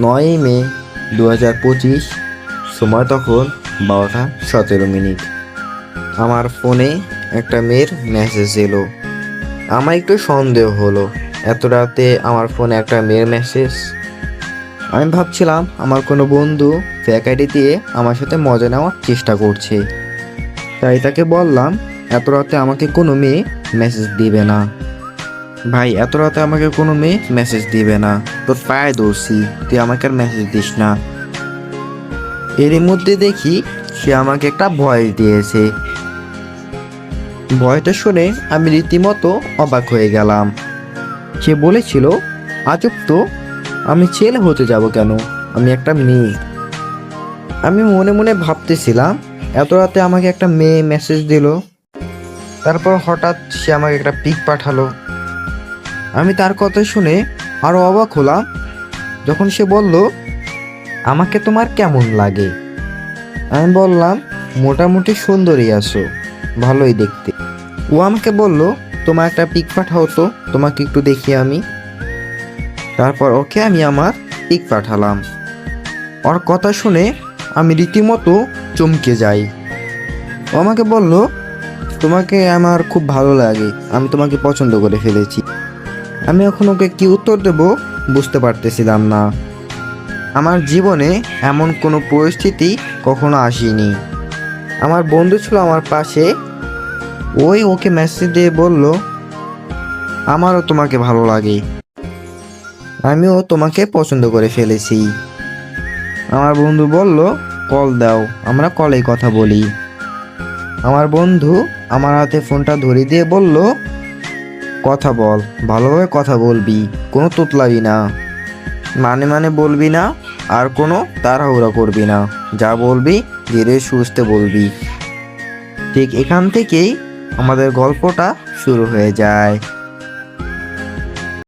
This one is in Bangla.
9ই মে 2025, সময় তখন 12:17। আমার ফোনে একটা মেয়ের মেসেজ এলো। আমার একটু সন্দেহ হলো, এত রাতে আমার ফোনে একটা মেয়ের মেসেজ। আমি ভাবছিলাম আমার কোনো বন্ধু ফেক আইডি দিয়ে আমার সাথে মজা নেওয়ার চেষ্টা করছে। তাই তাকে বললাম, এত রাতে আমাকে কোনো মেয়ে মেসেজ দিবে না ভাই, এত রাতে আমাকে কোনো মেয়ে মেসেজ দিবে না, তোর পায়ে ধরছি, তুই আমাকে আর মেসেজ দিস না। এরই মধ্যে দেখি সে আমাকে একটা ভয়েস দিয়েছে। ভয়টা শুনে আমি রীতিমতো অবাক হয়ে গেলাম। সে বলেছিল, আজব তো, আমি ছেলে হতে যাব কেন, আমি একটা মেয়ে। আমি মনে মনে ভাবতেছিলাম, এত রাতে আমাকে একটা মেয়ে মেসেজ দিল। তারপর হঠাৎ সে আমাকে একটা পিক পাঠালো। আমি তার কথা শুনে আরো অবাক হলাম যখন সে বলল, আমাকে তোমার কেমন লাগে। আমি বললাম, মোটামুটি সুন্দরী আছো, ভালোই দেখতে। ও আমাকে বলল, তোমার একটা পিক পাঠাও তো, তোমাকে একটু দেখি আমি। তারপর ওকে আমি আমার পিক পাঠালাম। ওর কথা শুনে আমি রীতিমতো চমকে যাই। ও আমাকে বলল, তোমাকে আমার খুব ভালো লাগে, আমি তোমাকে পছন্দ করে ফেলেছি। আমি এখন ওকে কি উত্তর দেব বুঝতে পারতেছিলাম না। আমার জীবনে এমন কোনো পরিস্থিতি কখনো আসেনি। আমার বন্ধু ছিল আমার পাশে, ওকে মেসেজ দিয়ে বলল, আমারও তোমাকে ভালো লাগে, আমিও তোমাকে পছন্দ করে ফেলেছি। আমার বন্ধু বলল, কল দাও, আমরা কলেই কথা বলি। আমার বন্ধু আমার হাতে ফোনটা ধরে দিয়ে বলল, কথা বল, ভালোভাবে কথা বলবি, কোনো তোতলাবি না, মানে বলবি না, আর কোনো তাড়াহুড়া করবি না, যা বলবি ধীরে সুস্থে বলবি। ঠিক এখান থেকেই আমাদের গল্পটা শুরু হয়ে যায়।